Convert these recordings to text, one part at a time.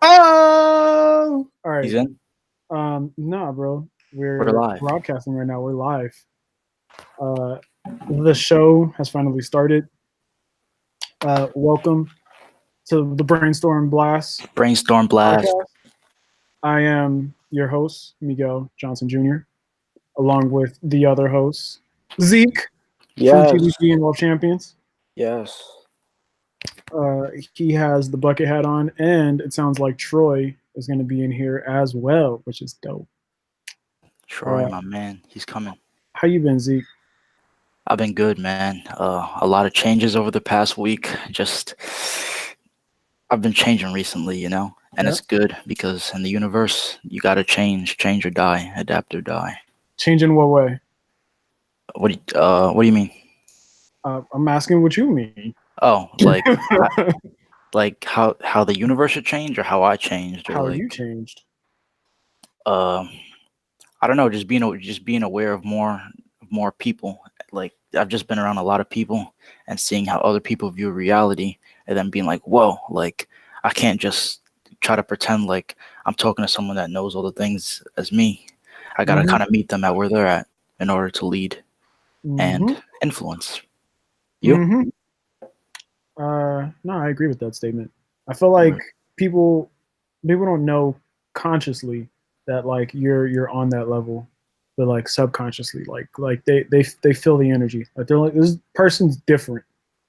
Oh, all right. He's in. Nah, bro. We're We're live. broadcasting right now. We're live. Uh, the show has finally started. Welcome to the Brainstorm Blast Brainstorm blast. podcast. I am your host, Miguel Johnson Jr., along with the other hosts, Zeke from Yes. TDP and World Champions. Yes. He has the bucket hat on, and it sounds like Troy is going to be in here as well, which is dope. Troy, Uh, my man, he's coming. how you been, Zeke? I've been good, man. A lot of changes over the past week. I've been changing recently, and Yeah. it's good because in the universe, you gotta change or die, adapt or die. Change in what way? What do you mean? I'm asking what you mean. Oh, like how the universe should change, or how I changed, or How you like, changed? uh, I don't know, just being aware of more people. Like I've just been around a lot of people and seeing how other people view reality, and then being like, whoa, like I can't just try to pretend like I'm talking to someone that knows all the things as me. I gotta Mm-hmm. kind of meet them at where they're at in order to lead and Mm-hmm. influence. You? Mm-hmm. No, I agree with that statement. I feel like Right. people people don't know consciously that like you're on that level, but like subconsciously, like they feel the energy. Like they're like this person's different.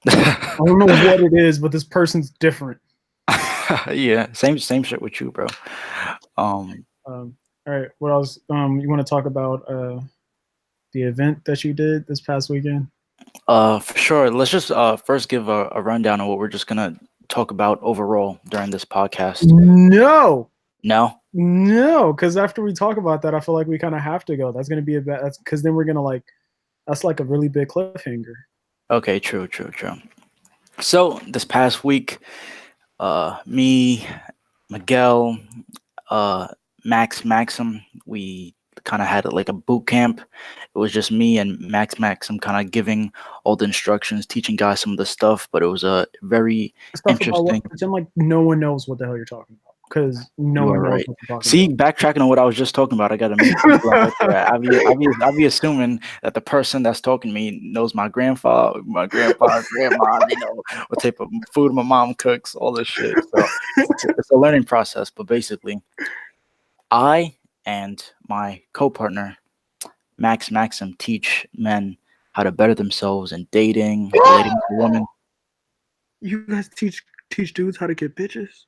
I don't know what it is, but this person's different. Yeah, same shit with you, bro. Um, All right, what else? You want to talk about the event that you did this past weekend? for sure. Let's just first give a rundown of what we're just gonna talk about overall during this podcast. No, No? no, because after we talk about that, I feel like we kind of have to go. That's gonna be a bad. That's because then we're gonna like that's like a really big cliffhanger. Okay, true. So this past week, me, Miguel, uh, Maxim, we kind of had like a boot camp. It was just me and Maxim kind of giving all the instructions, teaching guys some of the stuff, but it was a very Stuff about what? interesting. Pretend like no one knows what the hell you're talking about because no You one are knows right. what you're talking See, backtracking on what I was just talking about, I got to make some blood right there. I be assuming that the person that's talking to me knows my grandfather, my grandpa, grandma. They know what type of food my mom cooks, all this shit. So it's a learning process. But basically, I and my co-partner Maxim teach men how to better themselves in dating, relating to women. you guys teach dudes how to get bitches.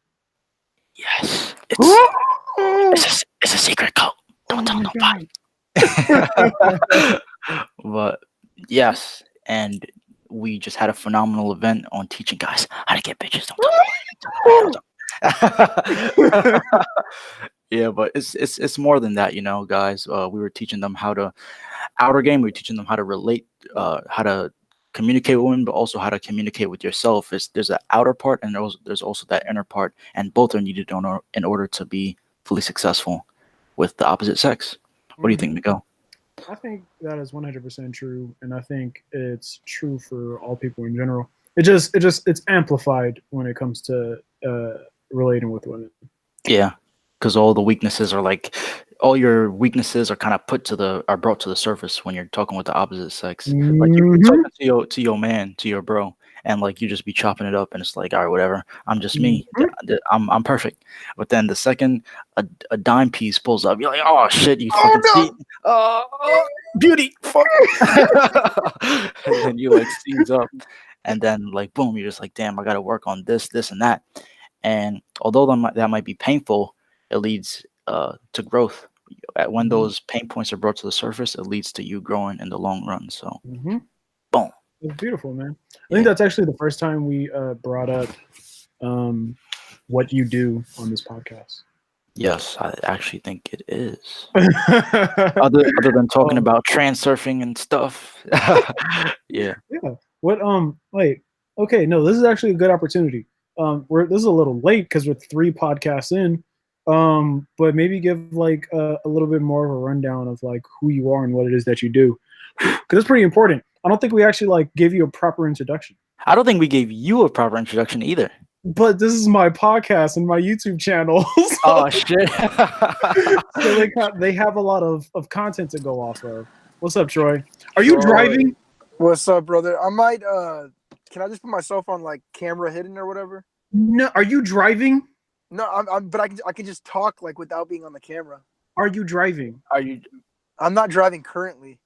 Yes, Oh it's a secret code. Don't tell my god! nobody. But yes, and we just had a phenomenal event on teaching guys how to get bitches. Don't tell nobody. Don't tell. Yeah, but it's more than that, guys. We were teaching them how to outer game. We were teaching them how to relate, how to communicate with women, but also how to communicate with yourself. There's an outer part, and there's also that inner part, and both are needed in order to be fully successful with the opposite sex. What do you Mhm. think, Miguel? I think that is 100% true, and I think it's true for all people in general. It's amplified when it comes to relating with women. Yeah, because all the weaknesses are like all your weaknesses are kind of are brought to the surface when you're talking with the opposite sex. Like you be Hmm. talking to your man, to your bro, and like you just be chopping it up, and it's like, all right, whatever. I'm just me. I'm perfect. But then the second a dime piece pulls up, you're like, oh shit, you Oh fucking no! see, beauty, fuck. And then you like seize up, and then like boom, you're just like, damn, I got to work on this, and that. And although that might be painful, it leads to growth. When those pain points are brought to the surface, it leads to you growing in the long run. So, Mm-hmm. boom. It's beautiful, man. I think Yeah. that's actually the first time we brought up um, what you do on this podcast. Yes, I actually think it is. um, Other than talking about trans surfing and stuff. Yeah. yeah. What? Wait. Okay. No, this is actually a good opportunity. This is a little late because we're three podcasts in. But maybe give like a little bit more of a rundown of like who you are and what it is that you do, because it's pretty important. I don't think we actually like give you a proper introduction. I don't think we gave you a proper introduction either. but this is my podcast and my YouTube channel. So, Oh shit. so they have a lot of content to go off of. What's up, Troy? Are you Troy. driving? What's up, brother? I might can I just put myself on like camera hidden or whatever? No, are you driving? No, but I can just talk like without being on the camera. Are you driving? Are you? I'm not driving currently.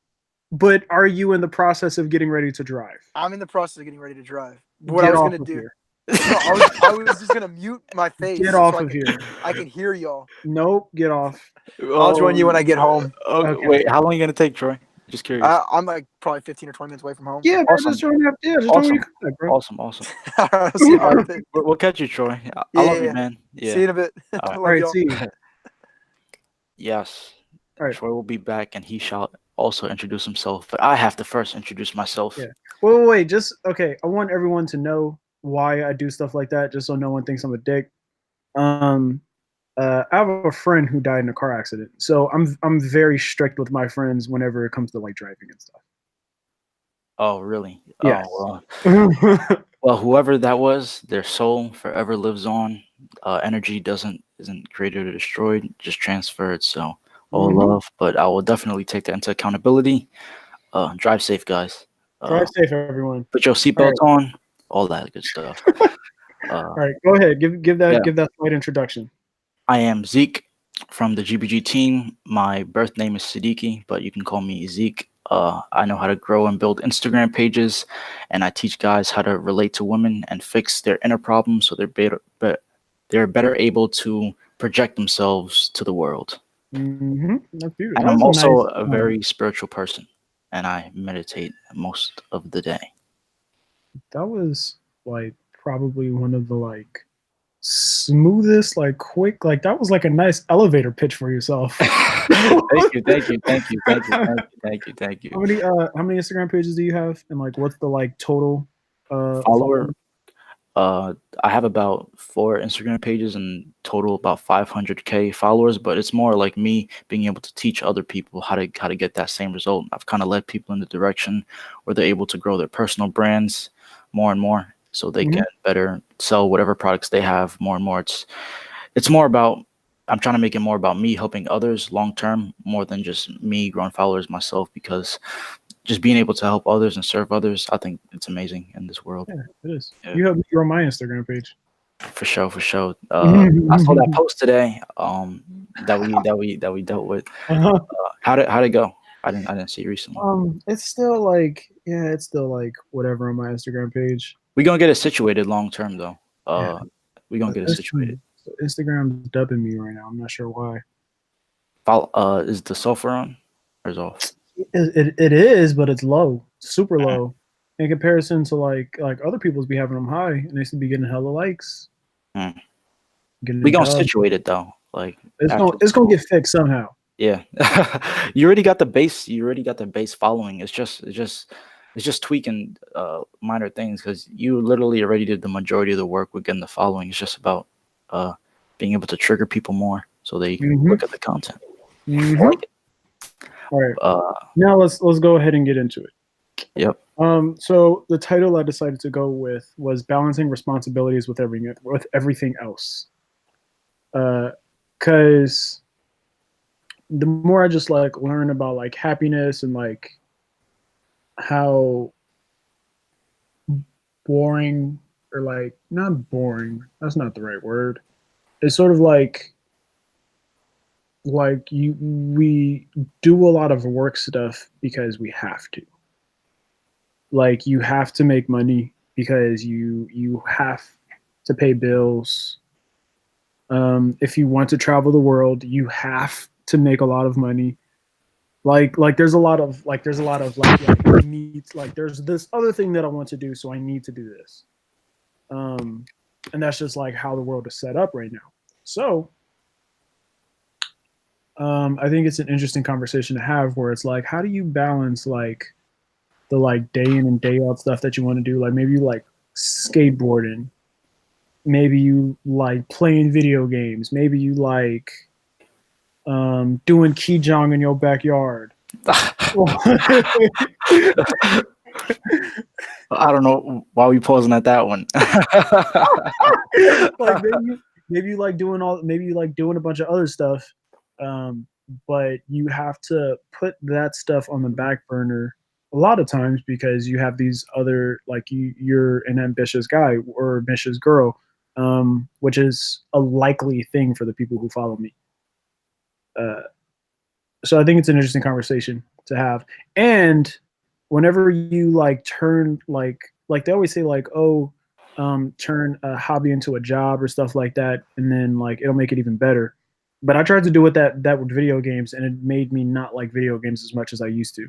But are you in the process of getting ready to drive? I'm in the process of getting ready to drive. What Get I was off gonna of do. here. No, I was just gonna mute my face. Get off so of here. I can hear y'all. Nope, get off. I'll join you when I get home. Okay. Wait, how long are you gonna take, Troy? Just curious. I'm like probably 15 or 20 minutes away from home. Yeah, man, Awesome. just join up. Yeah, just join when you come back, bro. Awesome. I'll see you in a bit. We'll catch you, Troy. I love Yeah. you, man. Yeah. See you in a bit. All right. I love All right, y'all. see you. Yes. All right. Troy will be back, and he shall also introduce himself. But I have to first introduce myself. Yeah. Wait, just okay. I want everyone to know why I do stuff like that, just so no one thinks I'm a dick. I have a friend who died in a car accident, so I'm very strict with my friends whenever it comes to like driving and stuff. Oh, really? Yes. Oh, well. Well, whoever that was, their soul forever lives on. Energy isn't created or destroyed, just transferred. So all love, but I will definitely take that into accountability. Drive safe, guys. Drive safe, everyone. Put your seatbelts on. All that good stuff. All right, go ahead. Give that slight introduction. I am Zeke from the GBG team. My birth name is Siddiqui, but you can call me Zeke. I know how to grow and build Instagram pages, and I teach guys how to relate to women and fix their inner problems so they're better able to project themselves to the world. That's beautiful. And I'm also a very spiritual person, and I meditate most of the day. That was like probably one of the like smoothest, like quick, like that was like a nice elevator pitch for yourself. Thank you. How many Instagram pages do you have, and like what's the like total follower? I have about 4 Instagram pages and total about 500K followers, but it's more like me being able to teach other people how to get that same result. I've kind of led people in the direction where they're able to grow their personal brands more and more, so they can better sell whatever products they have more and more. It's more about, I'm trying to make it more about me helping others long term, more than just me growing followers myself, because just being able to help others and serve others, I think it's amazing in this world. Yeah, it is. Yeah. You helped me grow my Instagram page. For sure. I saw that post today that we dealt with. How'd it go? I didn't see it recently. It's still like whatever on my Instagram page. We gonna get it situated long term though. We gonna get it situated. Instagram's dubbing me right now. I'm not sure why. Is the software on or is off? It is, but it's low, super low, in comparison to like other people's be having them high, and they should be getting hella likes. We gonna situate it though. Like it's gonna get fixed somehow. Yeah, you already got the base. You already got the base following. It's just tweaking minor things, because you literally already did the majority of the work with getting the following. It's just about being able to trigger people more so they look at the content. Like it. All right. Now let's go ahead and get into it. Yep. So the title I decided to go with was balancing responsibilities with everything else. Because the more I just like learn about like happiness and like how boring, or like not boring, that's not the right word. It's sort of like we do a lot of work stuff because we have to. Like you have to make money because you have to pay bills. If you want to travel the world, you have to make a lot of money. Like there's a lot of needs. Like there's this other thing that I want to do, so I need to do this. And that's just like how the world is set up right now. So I think it's an interesting conversation to have, where it's like, how do you balance like the like day in and day out stuff that you want to do? Like maybe you like skateboarding, maybe you like playing video games, maybe you like doing Kijang in your backyard. I don't know why we pausing at that one. Like maybe you like doing a bunch of other stuff, um, but you have to put that stuff on the back burner a lot of times because you have these other like you're an ambitious guy or ambitious girl, which is a likely thing for the people who follow me. Uh, so I think it's an interesting conversation to have. And whenever you like turn like they always say like, oh, turn a hobby into a job or stuff like that, and then like it'll make it even better. But I tried to do that with video games, and it made me not like video games as much as I used to.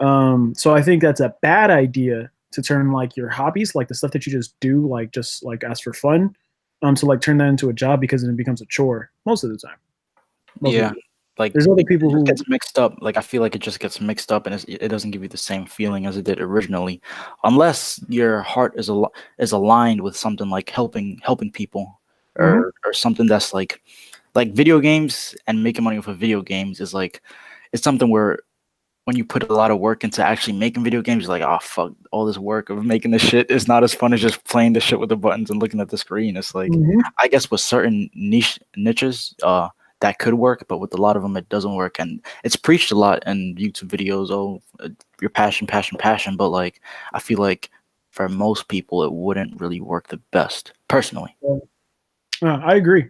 Mm, So I think that's a bad idea to turn like your hobbies, like the stuff that you just do, like just like as for fun, to like turn that into a job because then it becomes a chore most of the time. Most of the yeah, time. like There's other it people just who. gets mixed up. Like I feel like it just gets mixed up, and it doesn't give you the same feeling as it did originally, unless your heart is aligned with something like helping people, Mhm. or something that's like video games and making money off of video games is like it's something where when you put a lot of work into actually making video games, you're like, oh fuck, all this work of making this shit is not as fun as just playing the shit with the buttons and looking at the screen. It's like, Mhm. I guess with certain niches, that could work, but with a lot of them, it doesn't work. And it's preached a lot in YouTube videos. Oh, your passion, passion, passion. But like, I feel like for most people, it wouldn't really work the best, personally. I agree.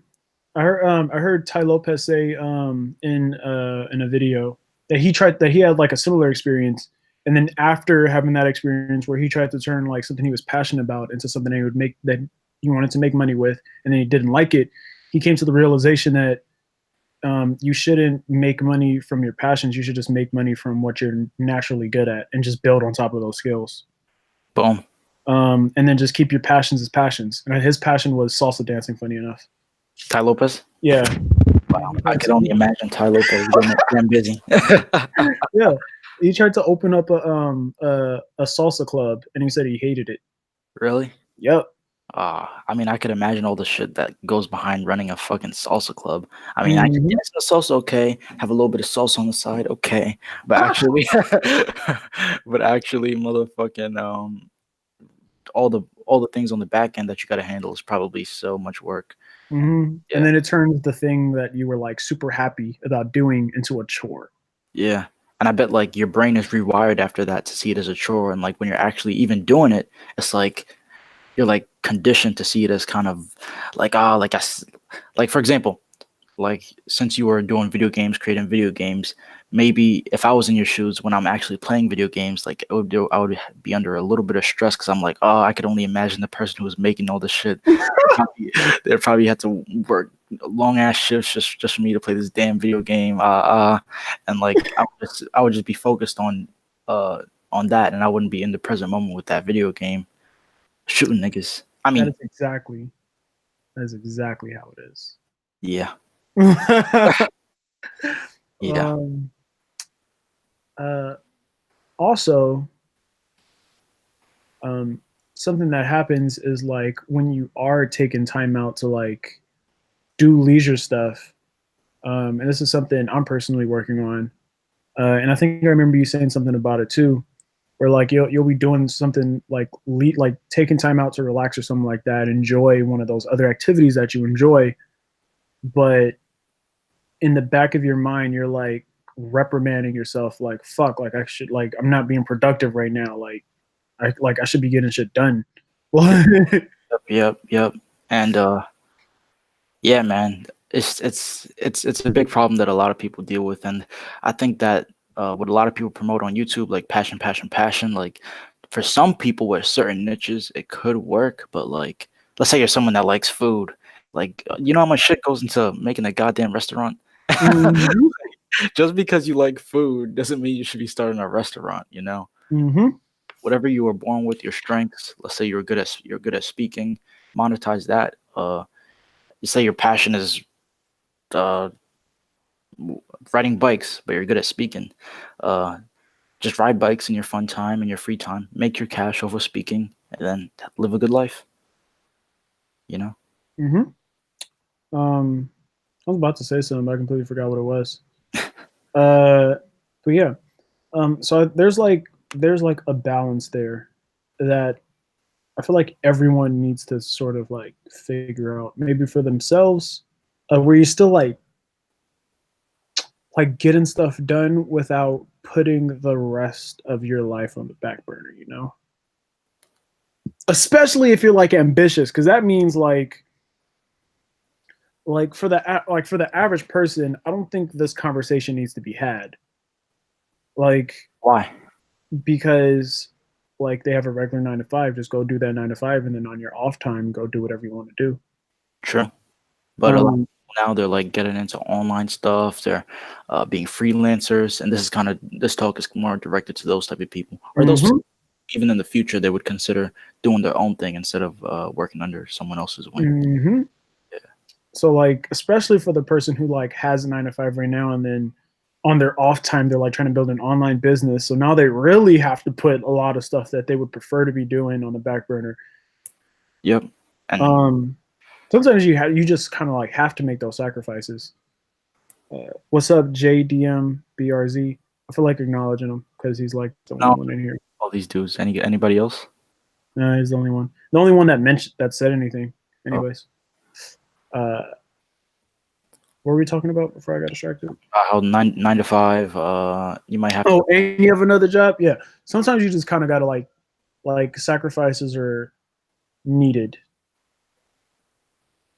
I heard Ty Lopez say in a video that he had like a similar experience, and then after having that experience where he tried to turn like something he was passionate about into something that he wanted to make money with, and then he didn't like it, he came to the realization that you shouldn't make money from your passions. You should just make money from what you're naturally good at and just build on top of those skills. Boom. And then just keep your passions as passions. And his passion was salsa dancing. Funny enough, Ty Lopez. yeah. Wow, I could only imagine Ty Lopez getting damn busy. Yeah, he tried to open up a salsa club, and he said he hated it. Really? Yep. I mean, I could imagine all the shit that goes behind running a fucking salsa club. I mean, I can Mhm. dance in the salsa, okay. Have a little bit of salsa on the side, okay. But actually, motherfucking all the things on the back end that you got to handle is probably so much work. Mhm. And Yeah, then it turns the thing that you were like super happy about doing into a chore. yeah. And I bet like your brain is rewired after that to see it as a chore, and like when you're actually even doing it, it's like you're like conditioned to see it as kind of like like for example, like since you were doing video games, creating video games, maybe if I was in your shoes when I'm actually playing video games, like I would be under a little bit of stress because I'm like, oh, I could only imagine the person who was making all this shit. They probably had to work long ass shifts just for me to play this damn video game. And like I would just be focused on that, and I wouldn't be in the present moment with that video game shooting niggas. I That mean, is exactly how it is. yeah, yeah. um, uh, Also, um, something that happens is like when you are taking time out to like do leisure stuff. And this is something I'm personally working on. And I think I remember you saying something about it too, where like you'll be doing something like like taking time out to relax or something like that, enjoy one of those other activities that you enjoy, but in the back of your mind you're like reprimanding yourself like fuck, like I should, like I'm not being productive right now, like I should be getting shit done. Well, Yep. And yeah, man, it's a big problem that a lot of people deal with, and I think that what a lot of people promote on YouTube, like passion, passion, passion, like for some people with certain niches, it could work, but like let's say you're someone that likes food, like you know how much shit goes into making a goddamn restaurant. mhm, Just because you like food doesn't mean you should be starting a restaurant, you know? mhm, Whatever you were born with, your strengths, let's say you're good at speaking, monetize that. You say your passion is uh riding bikes, but you're good at speaking. Uh, just ride bikes in your fun time and your free time. Make your cash over speaking, and then live a good life. You know. mhm. um I was about to say something, but I completely forgot what it was. uh but yeah, so there's like there's like a balance there that I feel like everyone needs to sort of like figure out, maybe for themselves, where you still like getting stuff done without putting the rest of your life on the back burner, you know? Especially if you're like ambitious, because that means like for the average person, I don't think this conversation needs to be had. Like Why? because like they have a regular 9 to 5, just go do that 9 to 5, and then on your off time, go do whatever you want to do. True. But a lot of Um, people now they're like getting into online stuff. They're being freelancers, and this talk is more directed to those type of people, or those mhm, even in the future they would consider doing their own thing instead of working under someone else's wing. mhm. Yeah. So like, especially for the person who like has a 9 to 5 right now, and then on their off time, they're like trying to build an online business. So now they really have to put a lot of stuff that they would prefer to be doing on the back burner. Yep. And Um, sometimes you just kind of like have to make those sacrifices. What's up, JDMBRZ? I feel like acknowledging him because he's like the only now one in here. all these dudes. Anybody else? No, he's the only one. The only one that said anything. Oh. Anyways, what were we talking about before I got distracted? How 9 to 5. You might have Oh, to. and you have another job? Yeah. Sometimes you just kind of gotta like sacrifices are needed.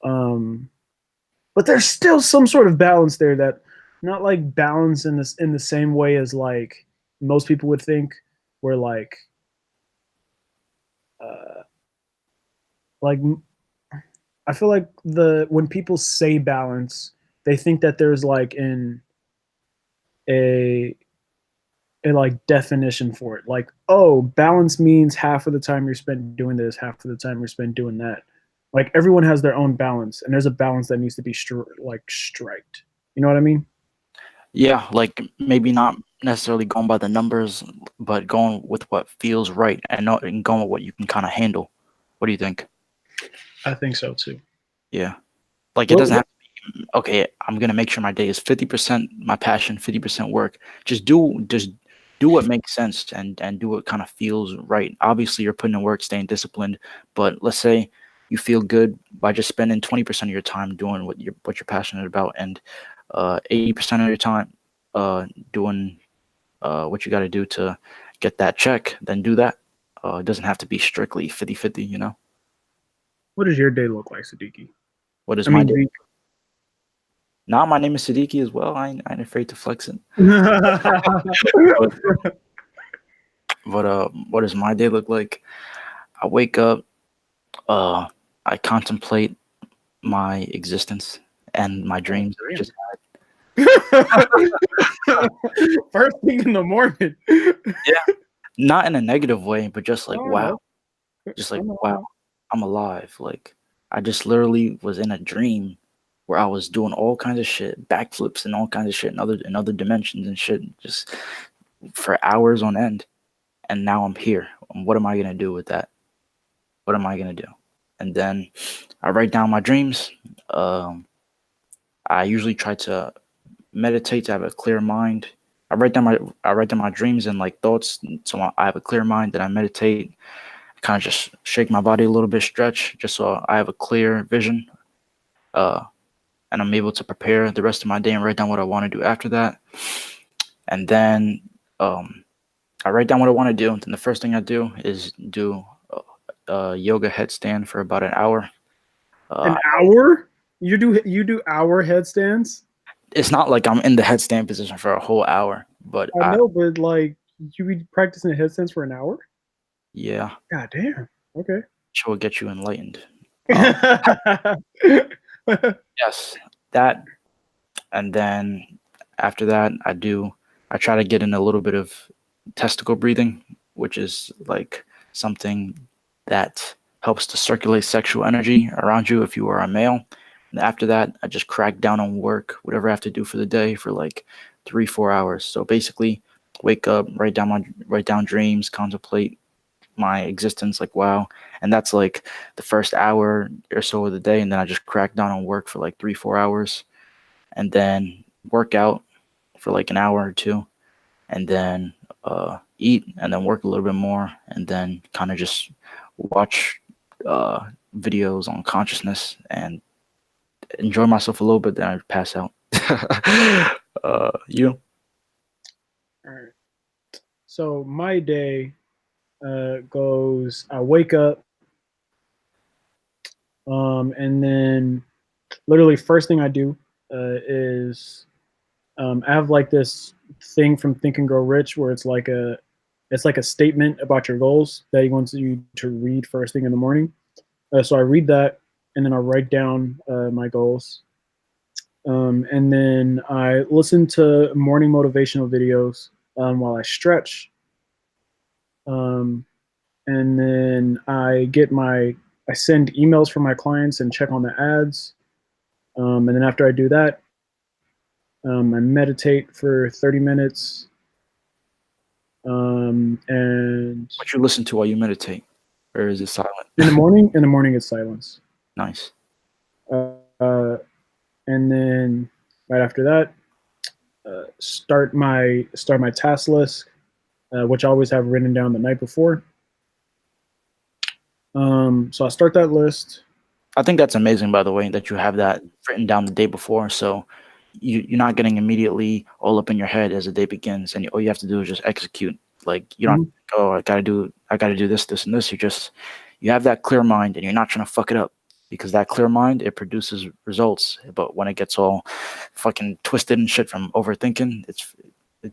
But there's still some sort of balance there that not like balance in the same way as like most people would think, where uh like I feel like when people say balance, they think that there's like a a like definition for it. Like, oh, balance means half of the time you're spent doing this, half of the time you're spent doing that. Like everyone has their own balance, and there's a balance that needs to be striked. You know what I mean? Yeah, like maybe not necessarily going by the numbers, but going with what feels right and going with what you can kind of handle. What do you think? I think so too. Yeah. Like it Well, doesn't have to be, okay, I'm gonna make sure my day is 50% my passion, 50% work. Just do what makes sense and do what kind of feels right. Obviously you're putting in work, staying disciplined, but let's say you feel good by just spending 20% of your time doing what you're passionate about and 80% of your time doing what you gotta do to get that check, then do that. It doesn't have to be strictly 50-50, you know? what does your day look like, Siddiqui? What is I my mean, day? Now my name is Siddiqui as well. I ain't afraid to flex it. But, what does my day look like? I wake up, uh, I contemplate my existence and my dreams that I just first thing in the morning. yeah, not in a negative way, but just like wow, Oh, just like I know, I wow, know. I'm alive. Like I just literally was in a dream where I was doing all kinds of shit, backflips and all kinds of shit in other dimensions and shit, just for hours on end. And now I'm here. What am I gonna do with that? What am I gonna do? And then I write down my dreams. Um, I usually try to meditate to have a clear mind. I write down my dreams and like thoughts, so I have a clear mind. Then I meditate, kind of just shake my body a little bit, stretch, just so I have a clear vision. Uh, and I'm able to prepare the rest of my day and write down what I want to do after that. And then um, I write down what I want to do. And then the first thing I do is do a yoga headstand for about an hour. An Uh, hour? You do hour headstands? it's not like I'm in the headstand position for a whole hour, but I know, but like you be practicing headstands for an hour? yeah, God damn. Okay. which will get you enlightened. Um, uh, yes, that, and then after that, I try to get in a little bit of testicle breathing, which is like something that helps to circulate sexual energy around you if you are a male. And after that, I just crack down on work, whatever I have to do for the day for like 3-4 hours. So basically, wake up, write down dreams, contemplate my existence, like wow. And that's like the first hour or so of the day, and then I just crack down on work for like 3-4 hours, and then work out for like an hour or two, and then eat, and then work a little bit more, and then kind of just watch videos on consciousness and enjoy myself a little bit. Then I pass out. You? All right. So my day goes. I wake up, and then literally first thing I do is I have like this thing from Think and Grow Rich where it's like a statement about your goals that he wants you to read first thing in the morning. So I read that, and then I write down my goals. And then I listen to morning motivational videos while I stretch. Um, and then I send emails from my clients and check on the ads. And then after I do that, I meditate for 30 minutes. And What you listen to while you meditate, or is it silent? in the morning it's silence. Nice. Uh, and then right after that, start my task list, which I always have written down the night before. So I start that list. I think that's amazing, by the way, that you have that written down the day before. So you're not getting immediately all up in your head as the day begins, and all you have to do is just execute. Like you don't, oh, I gotta do this, this, and this. You have that clear mind, and you're not trying to fuck it up, because that clear mind, it produces results. But when it gets all fucking twisted and shit from overthinking,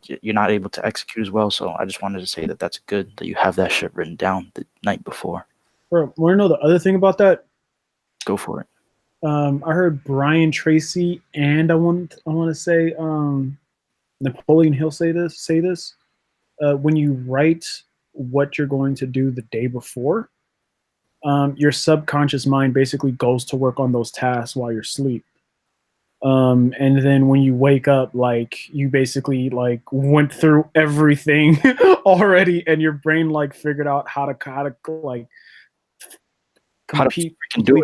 you're not able to execute as well. So I just wanted to say that that's good that you have that shit written down the night before. Bro, want to know the other thing about that? Go for it. I heard Brian Tracy and I want to say Napoleon Hill say this. When you write what you're going to do the day before, your subconscious mind basically goes to work on those tasks while you're asleep. And then when you wake up, like you basically like went through everything already, and your brain like figured out how to like complete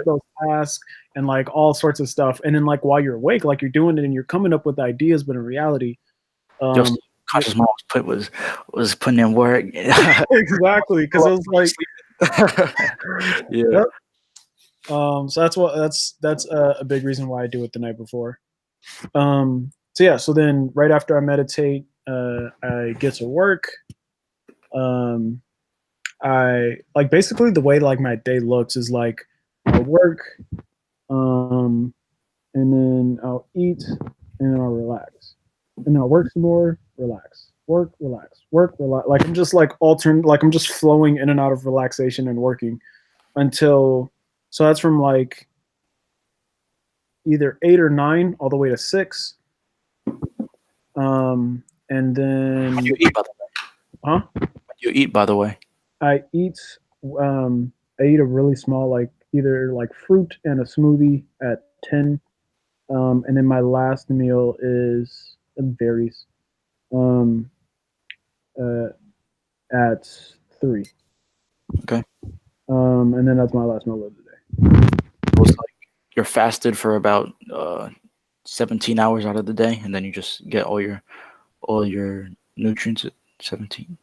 those tasks and like all sorts of stuff. And then like while you're awake, like you're doing it and you're coming up with ideas, but in reality, Just conscious mind was putting in work. Exactly, because it was like yeah. Yep. So that's a big reason why I do it the night before. So yeah, so then right after I meditate, I get to work. I like basically the way like my day looks is like I'll work, and then I'll eat, and then I'll relax, and then I'll work some more, relax, work, relax, work, relax. Like I'm just like like I'm just flowing in and out of relaxation and working until. So that's from like either 8 or 9 all the way to 6. And then What do you eat, by the way? Huh? What do you eat, by the way? I eat I eat a really small like either like fruit and a smoothie at 10. And then my last meal is berries um uh at 3. Okay. And then that's my last meal of the day. So it's like you're fasted for about 17 hours out of the day, and then you just get all your nutrients at 17.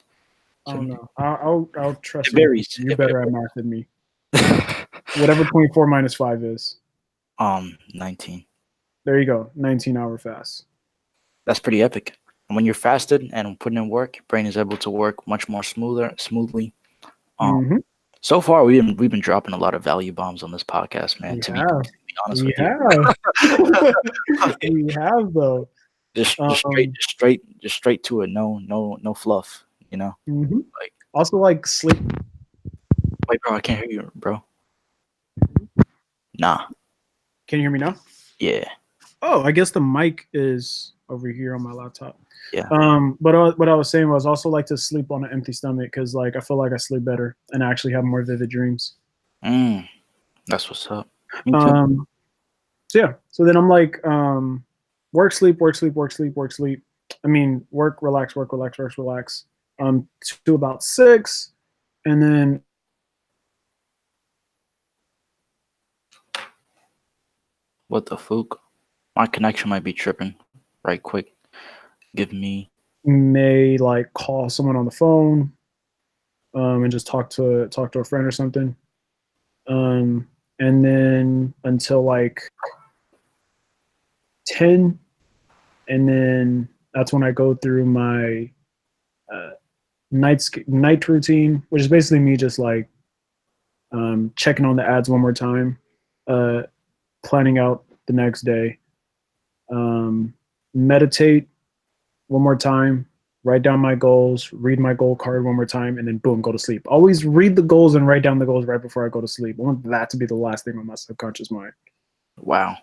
I don't know. I'll trust It varies. you. You're better at math than me. Whatever 24 minus 5 is. 19. There you go. 19-hour fast. That's pretty epic. And when you're fasted and putting in work, your brain is able to work much more smoothly. So far, we've been dropping a lot of value bombs on this podcast, man. To be honest with you, we have though. Just straight to it. No fluff. You know. Like also like sleep. Wait, bro, I can't hear you, bro. Nah. Can you hear me now? Yeah. Oh, I guess the mic is over here on my laptop. Yeah. But what I was saying was also like to sleep on an empty stomach because like I feel like I sleep better and I actually have more vivid dreams. That's what's up. So yeah. So then I'm like work, sleep, work, sleep, work, sleep, work, sleep. I mean work, relax, work, relax, work, relax. To about 6, and then what the fuck? My connection might be tripping. Right quick. Give me may like call someone on the phone, and just talk to a friend or something. Um, and then until like 10, and then that's when I go through my uh, night routine, which is basically me just like checking on the ads one more time, uh, planning out the next day, meditate one more time, write down my goals, read my goal card one more time, and then boom, go to sleep. Always read the goals and write down the goals right before I go to sleep. I want that to be the last thing on my subconscious mind. Wow.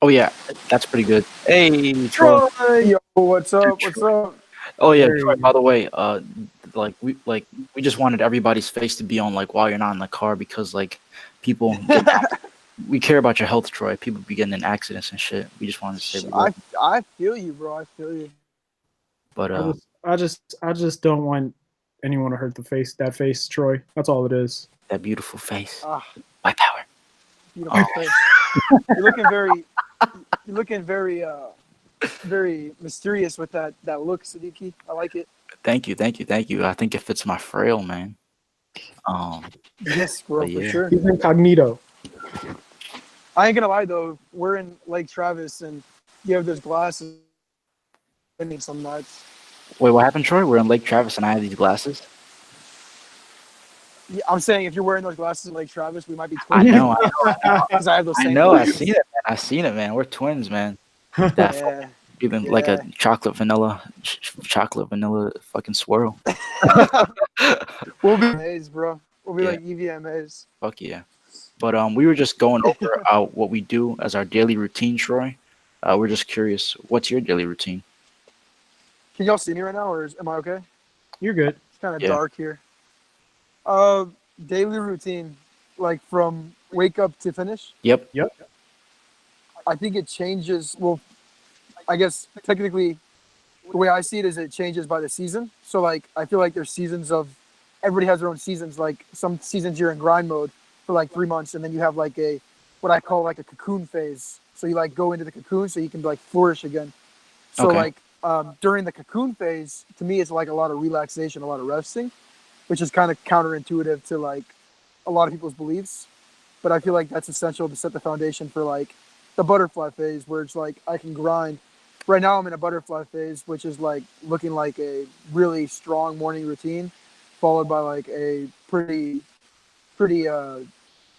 Oh yeah, that's pretty good. Hey, Troy. Troy! Yo, what's up? What's up? Oh yeah, There Troy. you By go. the way, we just wanted everybody's face to be on like while you're not in the car because like people get we care about your health, Troy. People be getting in accidents and shit. We just wanted to say we love you. I feel you, bro. I feel you. But I just don't want anyone to hurt that face, Troy. That's all it is. that beautiful face, Ah, white power. beautiful Oh, face. You're looking very, you're looking very mysterious with that look, Siddiqui. I like it. thank you, thank you, thank you. I think it fits my frail, man. Um, Yes, bro, but for yeah. sure. He's incognito. I ain't gonna lie though. We're in Lake Travis, and you have those glasses. I need some nuts. Wait, what happened, Troy? We're in Lake Travis, and I have these glasses. Yeah, I'm saying if you're wearing those glasses in Lake Travis, we might be I twins. know, Because I have those I same know. I glasses. seen it, man. I seen it, man. We're twins, man. That Yeah, even like a yeah. chocolate vanilla fucking swirl. We'll be A's, bro. We'll be Yeah, like EVMAs. fuck yeah. But we were just going over what we do as our daily routine, Troy. We're just curious, what's your daily routine? Can y'all see me right now, or am I okay? You're good. It's kind of Yeah. dark here. Uh, daily routine, like from wake up to finish. Yep. Yep. I think it changes. Well, I guess technically, the way I see it is it changes by the season. So like, I feel like there's seasons of everybody has their own seasons. Like some seasons you're in grind mode for like 3 months, and then you have like a what I call like a cocoon phase. So you like go into the cocoon so you can like flourish again. So Okay. like during the cocoon phase, to me, it's like a lot of relaxation, a lot of resting, which is kind of counterintuitive to like a lot of people's beliefs. But I feel like that's essential to set the foundation for like the butterfly phase, where it's like I can grind. Right now, I'm in a butterfly phase, which is like looking like a really strong morning routine, followed by like a pretty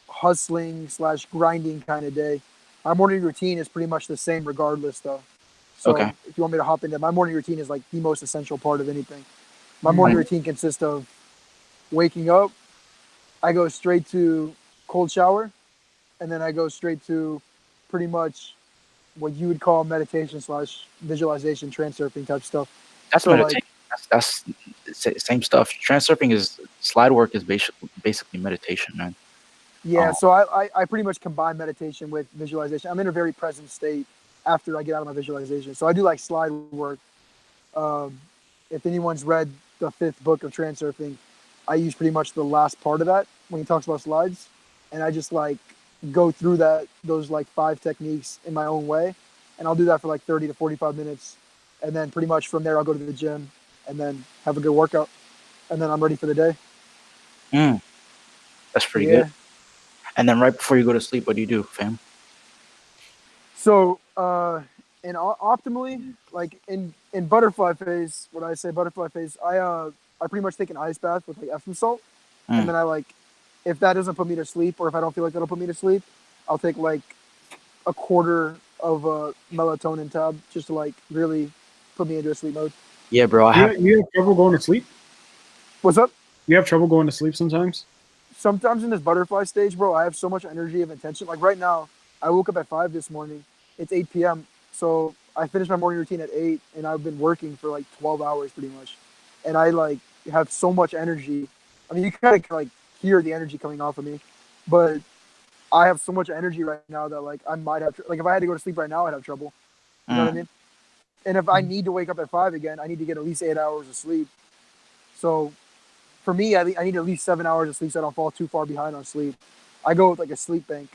hustling slash grinding kind of day. My morning routine is pretty much the same regardless, though. Okay. So if you want me to hop into my morning routine, is like the most essential part of anything. My morning Mm. routine consists of waking up. I go straight to cold shower, and then I go straight to pretty much what you would call meditation slash visualization, transurfing type stuff. That's So like, meditation. That's same stuff. Transurfing is slide work is basically meditation, man. yeah. Um, So I pretty much combine meditation with visualization. I'm in a very present state after I get out of my visualization. So I do like slide work. Um, if anyone's read the fifth book of transurfing, I use pretty much the last part of that when he talks about slides, and I just like go through those like 5 techniques in my own way, and I'll do that for like 30 to 45 minutes, and then pretty much from there I'll go to the gym, and then have a good workout, and then I'm ready for the day. mm, that's pretty good. Yeah. And then right before you go to sleep, what do you do, fam? So optimally, like in butterfly phase, what I say butterfly phase, I pretty much take an ice bath with like Epsom salt, and Mm, then I like, if that doesn't put me to sleep, or if I don't feel like that'll put me to sleep, I'll take like a quarter of a melatonin tab just to like really put me into a sleep mode. yeah, bro. I have. You have trouble going to sleep? What's up? You have trouble going to sleep sometimes? Sometimes in this butterfly stage, bro, I have so much energy of intention. Like right now, I woke up at 5 this morning. It's 8 p.m. So I finished my morning routine at 8, and I've been working for like 12 hours pretty much. And I like have so much energy. I mean, you kind of like hear the energy coming off of me, but I have so much energy right now that like I might have like if I had to go to sleep right now, I'd have trouble. You know what I Mm, mean? And if I need to wake up at 5 again, I need to get at least 8 hours of sleep. So for me, I need at least 7 hours of sleep so I don't fall too far behind on sleep. I go with like a sleep bank.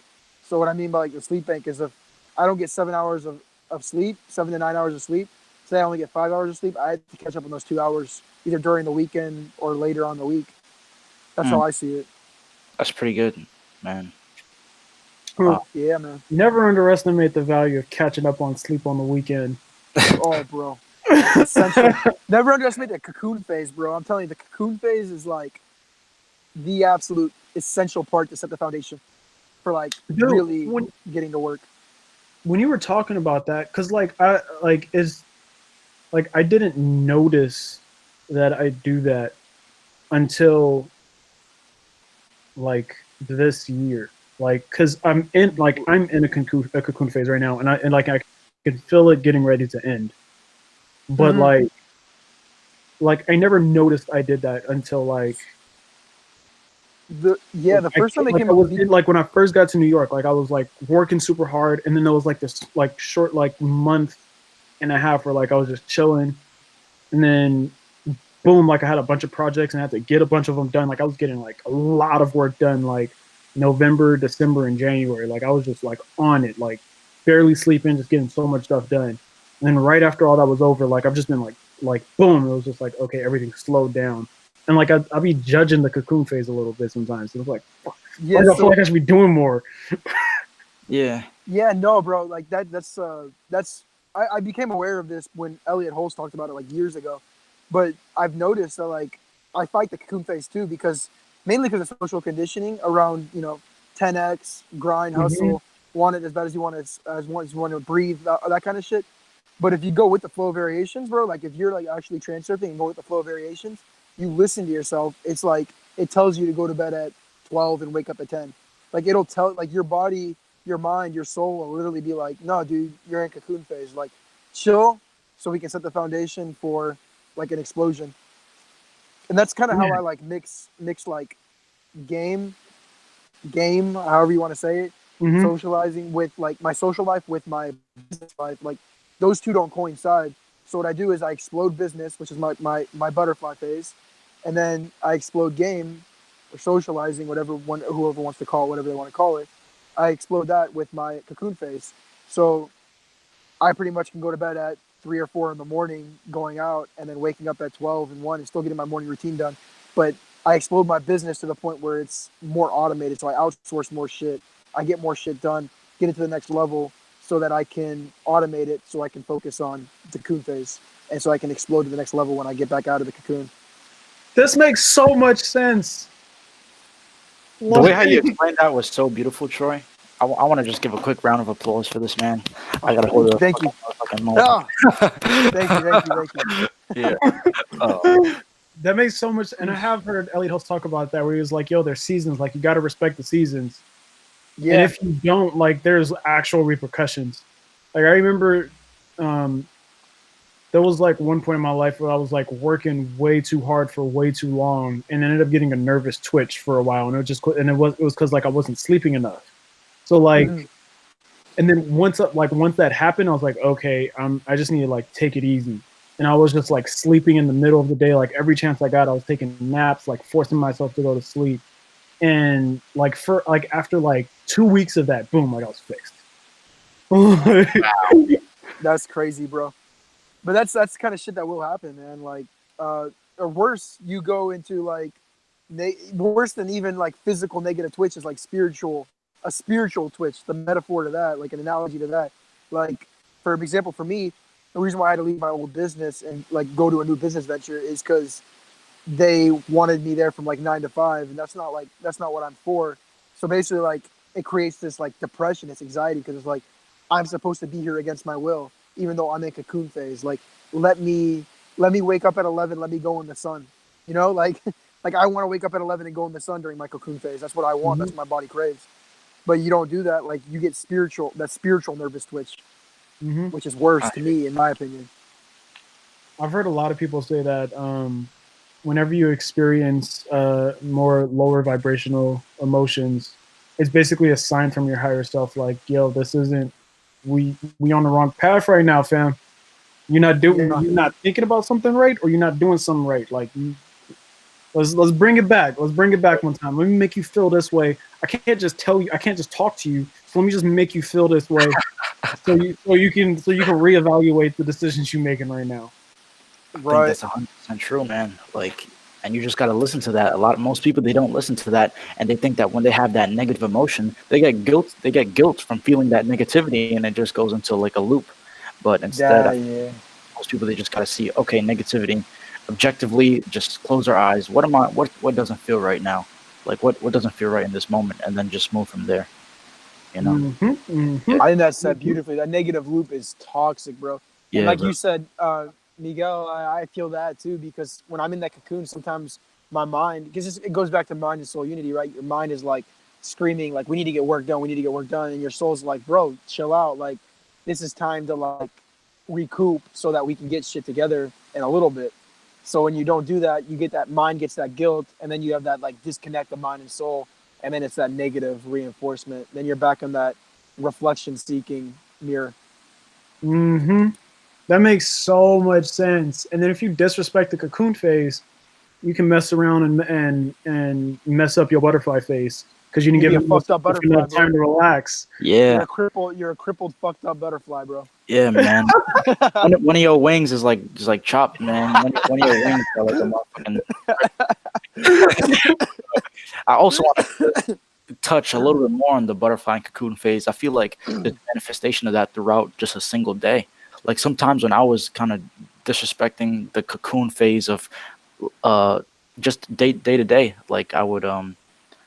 So what I mean by like the sleep bank is if I don't get 7 hours of sleep, 7 to 9 hours of sleep, say I only get 5 hours of sleep, I have to catch up on those 2 hours either during the weekend or later on the week. That's how I see it. That's pretty good, man. Yeah, man. Never underestimate the value of catching up on sleep on the weekend. Oh, bro. Essential. Never underestimate the cocoon phase, bro. I'm telling you, the cocoon phase is like the absolute essential part to set the foundation for like really getting to work. When you were talking about that, because I didn't notice that I do that until like this year. Like, because I'm in a cocoon phase right now, and I can feel it getting ready to end. But like I never noticed I did that until the first time I came like when I first got to New York, like I was like working super hard, and then there was like this like short like month and a half where like I was just chilling, and then boom, like I had a bunch of projects and I had to get a bunch of them done. Like I was getting like a lot of work done, like November, December, and January. Like I was just like on it, like barely sleeping, just getting so much stuff done. And then right after all that was over, like I've just been like boom, it was just like okay, everything slowed down. And like I'll be judging the cocoon phase a little bit sometimes. So it's like, I feel like I should be doing more. Yeah. Yeah, no, bro. Like that's I became aware of this when Elliot Holst talked about it like years ago. But I've noticed that like I fight the cocoon phase too mainly because of social conditioning around 10x grind hustle, want it as bad as you want it as you want to breathe that kind of shit. But if you go with the flow of variations, bro, like if you're like actually transurfing and go with the flow of variations, you listen to yourself. It's like it tells you to go to bed at 12 and wake up at 10. Like it'll tell like your body, your mind, your soul will literally be like, no, dude, you're in cocoon phase. Like chill, so we can set the foundation for like an explosion. And that's kind of how I like mix like game, however you want to say it, socializing with like my social life with my business life. Like those two don't coincide. So what I do is I explode business, which is my butterfly phase, and then I explode game or socializing, whoever wants to call it, whatever they want to call it. I explode that with my cocoon phase. So I pretty much can go to bed at 3 or 4 in the morning, going out, and then waking up at 12 and 1 and still getting my morning routine done. But I explode my business to the point where it's more automated, so I outsource more shit. I get more shit done, get it to the next level so that I can automate it so I can focus on the cocoon phase and so I can explode to the next level when I get back out of the cocoon. This makes so much sense. The way how you explained that was so beautiful, Troy. I want to just give a quick round of applause for this man. I gotta hold it. Thank you. Oh, thank you. Yeah. That makes so much, and I have heard Elliot Hulse talk about that, where he was like, "Yo, there's seasons. Like, you got to respect the seasons. Yeah. And if you don't, like, there's actual repercussions." Like, I remember, there was like one point in my life where I was like working way too hard for way too long, and ended up getting a nervous twitch for a while, and it was because like I wasn't sleeping enough. So like, and then once that happened, I was like, okay, I just need to like take it easy. And I was just like sleeping in the middle of the day, like every chance I got, I was taking naps, like forcing myself to go to sleep. And like after like 2 weeks of that, boom, like I was fixed. Wow. That's crazy, bro. But that's the kind of shit that will happen, man. Like, or worse, you go into like worse than even like physical negative twitch is like a spiritual twitch, the metaphor to that, like an analogy to that. Like, for example, for me, the reason why I had to leave my old business and like go to a new business venture is because they wanted me there from like 9 to 5, and that's not what I'm for. So basically, like, it creates this like depression, this anxiety, because it's like I'm supposed to be here against my will, even though I'm in cocoon phase. Like, let me wake up at 11, let me go in the sun. Like like I want to wake up at 11 and go in the sun during my cocoon phase. That's what I want. That's what my body craves. But you don't do that. Like, you get that spiritual nervous twitch, which is worse to me, in my opinion. I've heard a lot of people say that whenever you experience more lower vibrational emotions, it's basically a sign from your higher self, like, yo, this isn't, we on the wrong path right now, fam. You're not thinking about something right, or you're not doing something right. Like, let's bring it back. Let's bring it back one time. Let me make you feel this way. I can't just talk to you. So let me just make you feel this way. so you can reevaluate the decisions you're making right now. I think Right. that's 100% true, man. Like, and you just got to listen to that. Most people, they don't listen to that, and they think that when they have that negative emotion, they get guilt. They get guilt from feeling that negativity, and it just goes into like a loop. But instead, I Yeah. most people, they just got to see, okay, negativity, objectively, just close our eyes. What am I? What doesn't feel right now? Like what doesn't feel right in this moment, and then just move from there. You know? Yeah, I think that's said beautifully. That negative loop is toxic, bro. And yeah, like bro. you said, Miguel, I feel that too because when I'm in that cocoon, sometimes my mind, because it goes back to mind and soul unity, right? Your mind is like screaming, like, we need to get work done, we need to get work done. And your soul's like, bro, chill out. Like, this is time to like recoup so that we can get shit together in a little bit. So when you don't do that, you get that mind gets that guilt, and then you have that like disconnect of mind and soul, and then it's that negative reinforcement. Then you're back in that reflection seeking mirror. That makes so much sense. And then if you disrespect the cocoon phase, you can mess around and mess up your butterfly phase because you didn't You give be a enough, fucked up butterfly, enough bro. time to relax. Yeah, You're a crippled, fucked up butterfly, bro. yeah, man. One of your wings is like just like chopped, man. One of your wings are like a motherfucking. I also want to touch a little bit more on the butterfly and cocoon phase. I feel like there's a manifestation of that throughout just a single day. Like sometimes when I was kind of disrespecting the cocoon phase of uh just day to day, like I would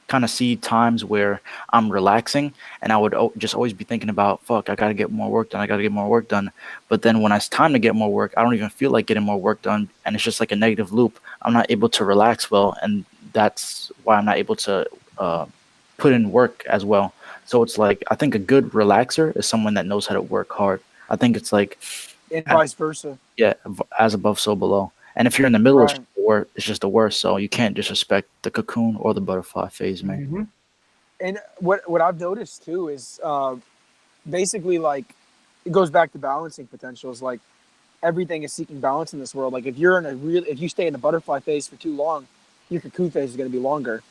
kind of see times where I'm relaxing and I would just always be thinking about, fuck, I got to get more work done. I got to get more work done. But then when it's time to get more work, I don't even feel like getting more work done. And it's just like a negative loop. I'm not able to relax well. And that's why I'm not able to uh, put in work as well. So it's like, I think a good relaxer is someone that knows how to work hard. I think it's like, And vice versa. yeah, as above, so below. And if you're in the middle, Right. it's just the worst. So you can't disrespect the cocoon or the butterfly phase, man. And what I've noticed too is basically like it goes back to balancing potentials. Like everything is seeking balance in this world. Like if you stay in the butterfly phase for too long, your cocoon phase is going to be longer,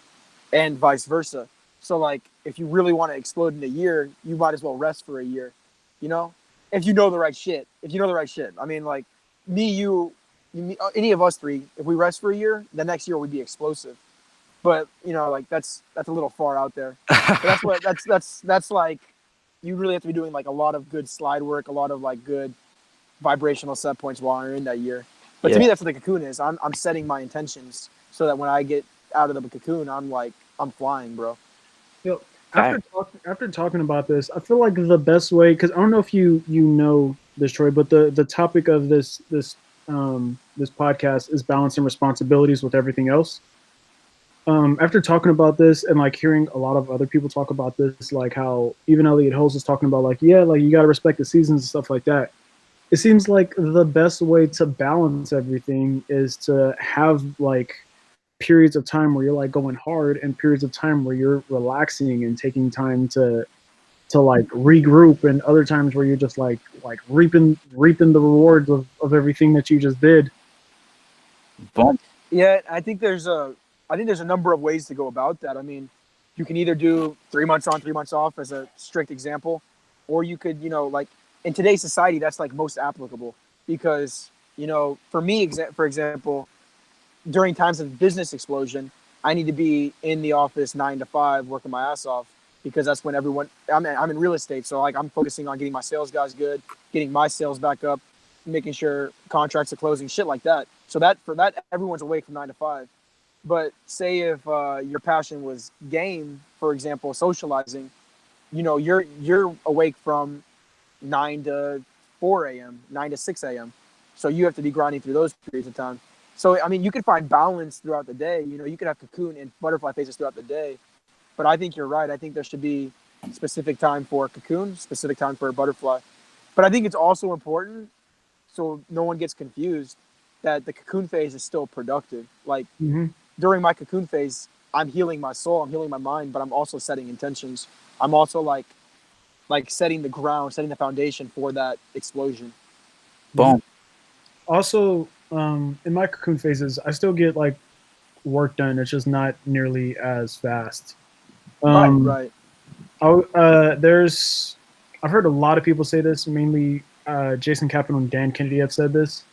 and vice versa. So like if you really want to explode in a year, you might as well rest for a year. You know, if you know the right shit. If you know the right shit. I mean, like me, any of us three, if we rest for a year, the next year we'd be explosive. But you know, like that's a little far out there. But that's like you really have to be doing like a lot of good slide work, a lot of like good vibrational set points while you're in that year. But to Yeah. me, that's what the cocoon is. I'm setting my intentions so that when I get out of the cocoon, I'm flying, bro. You know, Fact. after talking about this, I feel like the best way, because I don't know if you know this, Troy, but the topic of this podcast is balancing responsibilities with everything else. After talking about this and like hearing a lot of other people talk about this, like how even Elliot Holmes is talking about, like, yeah, like you got to respect the seasons and stuff like that. It seems like the best way to balance everything is to have like periods of time where you're like going hard and periods of time where you're relaxing and taking time to like regroup, and other times where you're just like reaping the rewards of everything that you just did. Boom. Yeah, I think there's a number of ways to go about that. I mean, you can either do 3 months on, 3 months off as a strict example, or you could, like in today's society, that's like most applicable because, for me, for example, during times of business explosion, I need to be in the office 9 to 5, working my ass off because that's when I'm in real estate. So like I'm focusing on getting my sales guys good, getting my sales back up, making sure contracts are closing, shit like that. So for that, everyone's awake from 9 to 5. But say if your passion was game, for example, socializing, you're awake from 9 to 4 a.m., 9 to 6 a.m. So you have to be grinding through those periods of time. So I mean, you can find balance throughout the day. You can have cocoon and butterfly phases throughout the day. But I think you're right. I think there should be specific time for cocoon, specific time for a butterfly. But I think it's also important, so no one gets confused, that the cocoon phase is still productive. Like Mm-hmm. during my cocoon phase, I'm healing my soul, I'm healing my mind, but I'm also setting intentions. I'm also like setting the ground, setting the foundation for that explosion. Mm-hmm. Boom. Also, in my cocoon phases, I still get like work done. It's just not nearly as fast. Right, Um, right. there's I've heard a lot of people say this. Mainly, Jason Kaplan and Dan Kennedy have said this,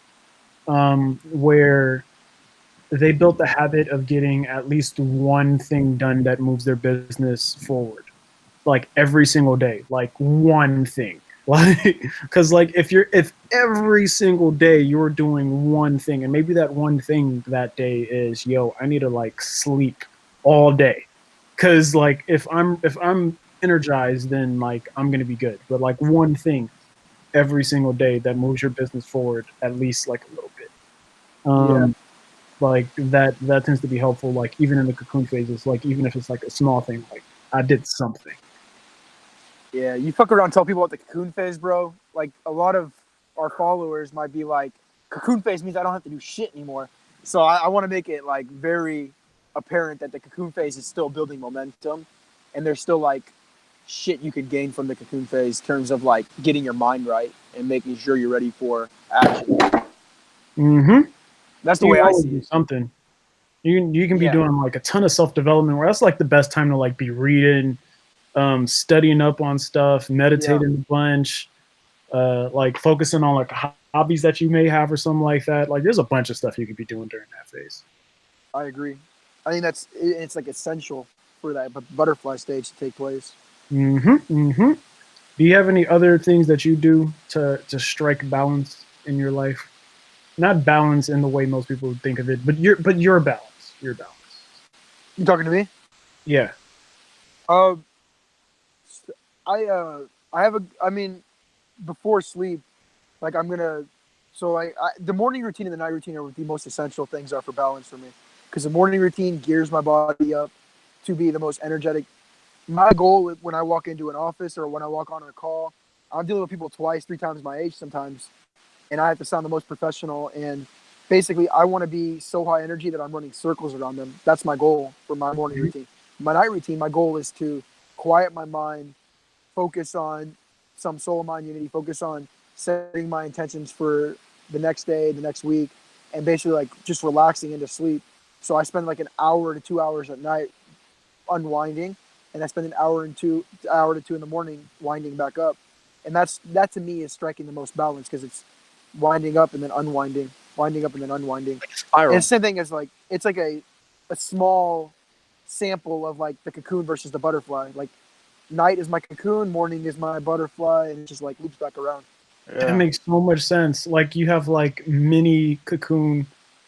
where they built the habit of getting at least one thing done that moves their business forward, like every single day, like one thing. Like, because like if every single day you're doing one thing, and maybe that one thing that day is, yo, I need to like sleep all day, because like if I'm energized, then like I'm gonna be good. But like one thing every single day that moves your business forward at least like a little bit. Yeah. Like that tends to be helpful. Like even in the cocoon phases, like even if it's like a small thing, like I did something. Yeah, you fuck around and tell people about the cocoon phase, bro. Like a lot of our followers might be like, cocoon phase means I don't have to do shit anymore. So I want to make it like very apparent that the cocoon phase is still building momentum, and there's still like shit you could gain from the cocoon phase in terms of like getting your mind right and making sure you're ready for action. Mm-hmm. That's the You way can I always see do it. something. You can be Yeah. doing like a ton of self development where that's like the best time to like be reading, studying up on stuff, Yeah, meditating a bunch, like focusing on like hobbies that you may have or something like that. Like there's a bunch of stuff you could be doing during that phase. I agree. I think it's like essential for that butterfly stage to take place. Mm-hmm. Mm-hmm. Do you have any other things that you do to strike balance in your life? Not balance in the way most people would think of it, but your balance. Your balance. You talking to me? Yeah. Um, I have a. I mean, before sleep, like I'm gonna. So the morning routine and the night routine are the most essential things are for balance for me, because the morning routine gears my body up to be the most energetic. My goal when I walk into an office or when I walk on a call, I'm dealing with people twice, three times my age sometimes, and I have to sound the most professional. And basically, I want to be so high energy that I'm running circles around them. That's my goal for my morning routine. My night routine, my goal is to quiet my mind, focus on some soul of mind unity, focus on setting my intentions for the next day, the next week, and basically like just relaxing into sleep. So I spend like an hour to 2 hours at night unwinding, and I spend an hour to two in the morning winding back up. And that to me is striking the most balance because it's winding up and then unwinding, winding up and then unwinding. Like a And spiral. it's the same thing as like it's like a small sample of like the cocoon versus the butterfly. Like night is my cocoon, morning is my butterfly, and it just like loops back around. That Yeah. makes so much sense. Like you have like mini cocoon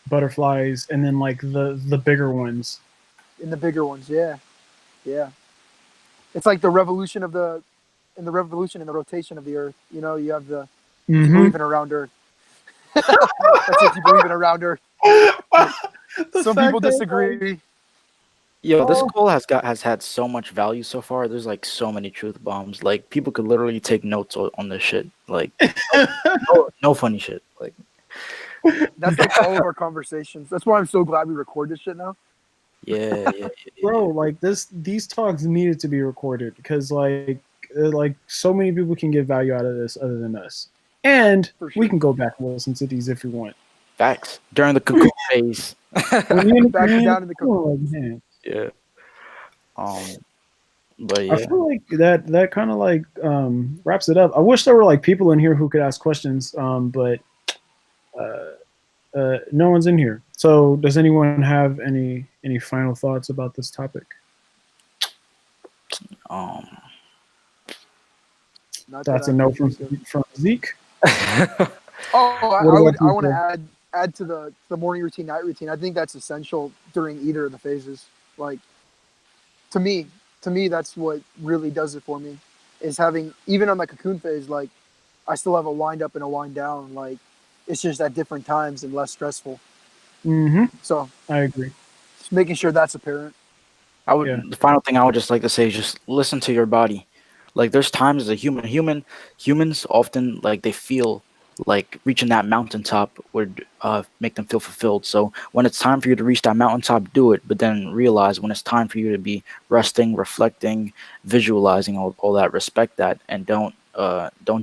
butterflies and then like the bigger ones. In the bigger ones, yeah, yeah. It's like the revolution of the in the revolution and the rotation of the Earth. You know, you have the if you Mm-hmm. believe in a round Earth. That's if you believe in a round Earth. The Some fact people that like, disagree. Yo, this oh, call has had so much value so far. There's like so many truth bombs. Like people could literally take notes on this shit. Like no funny shit. Like That's like all of our conversations. That's why I'm so glad we record this shit now. bro, yeah. like these talks needed to be recorded because like so many people can get value out of this other than us, and For we sure. can go back and listen to these if we want. Facts. During the cocoon phase. When you Back when down in the like, man, Yeah. Um. But I yeah. feel like that kind of like wraps it up. I wish there were like people in here who could ask questions, but uh, no one's in here. So, does anyone have any final thoughts about this topic? Um. Not that That's I a no can from think of. Zeke. Oh, What about I want to people? add to the morning routine, night routine. I think that's essential during either of the phases. Like to me, that's what really does it for me. Is having even on the cocoon phase, like I still have a wind up and a wind down. Like it's just at different times and less stressful. Mm-hmm. So I agree. just making sure that's apparent. I would Yeah. the final thing I would just like to say is just listen to your body. Like there's times as a humans often like they feel like reaching that mountaintop would make them feel fulfilled. So when it's time for you to reach that mountaintop, do it. But then realize when it's time for you to be resting, reflecting, visualizing all that, respect that, and don't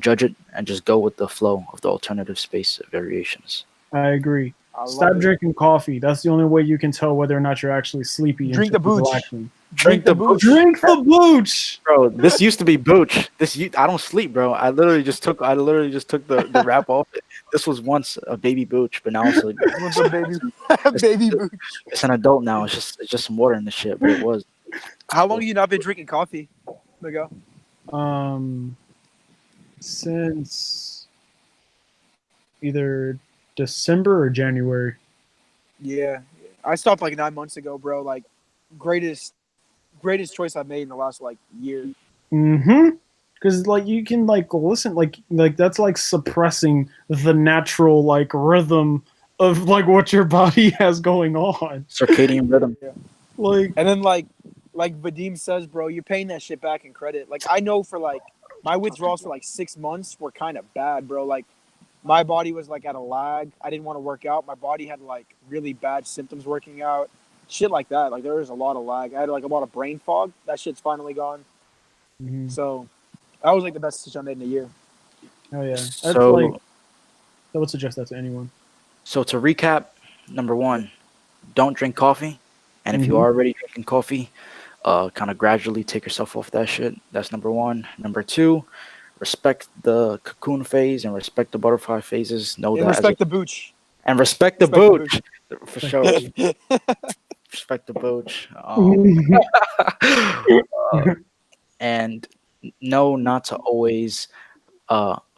judge it, and just go with the flow of the alternative space variations. I agree. I love Stop it. drinking coffee. That's the only way you can tell whether or not you're actually sleepy Drink instead the of booch. relaxing. Drink the booch. Drink the booch. Bro, this used to be booch. I don't sleep, bro. I literally just took the wrap off it. This was once a baby booch, but now it's a, What's a baby baby booch? it's an adult now. It's just some water in the shit, but it was. How long have you not been drinking coffee, Miguel? Since either December or January. Yeah, I stopped like 9 months ago, bro. Like, greatest choice I've made in the last like year. Mm-hmm. Because like you can like listen like that's like suppressing the natural like rhythm of like what your body has going on. Circadian rhythm. Like And then like Vadim says, bro, you're paying that shit back in credit. Like I know for like my withdrawals for like 6 months were kind of bad, bro. Like my body was like at a lag. I didn't want to work out. My body had like really bad symptoms working out. Shit like that. Like there was a lot of lag. I had like a lot of brain fog. That shit's finally gone. mhm. So that was like the best decision I made in a year. Oh yeah. That's So like I would suggest that to anyone. so to recap, number 1, don't drink coffee, and if you Mhm. are already drinking coffee, kind of gradually take yourself off that shit. That's number 1. Number 2, respect the cocoon phase and respect the butterfly phases. Know And that respect the booch. and respect the Respect the booch for sure. Respect the booch. And know not to always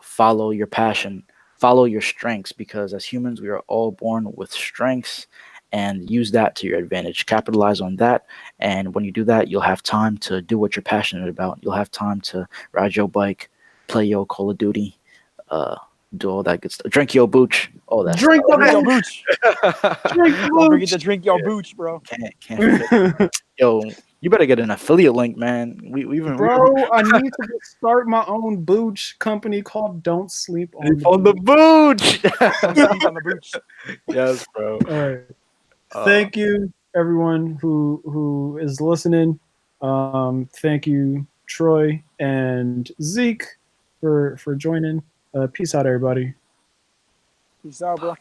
follow your passion, follow your strengths, because as humans we are all born with strengths, and use that to your advantage. Capitalize on that, and when you do that, you'll have time to do what you're passionate about. You'll have time to ride your bike, play your Call of Duty, do all that good stuff. Drink your booch, all that Drink Drink your the booch. stuff. Drink the Don't forget booch. to drink your booch, bro. Can't forget. Yo, you better get an affiliate link, man. We've been Bro, I need to start my own booch company called Don't Sleep on the on the Booch. booch. Don't sleep on the booch. Yes, bro. All right. Thank you everyone who is listening. Thank you Troy and Zeke for joining. Peace out everybody. Peace out, bro.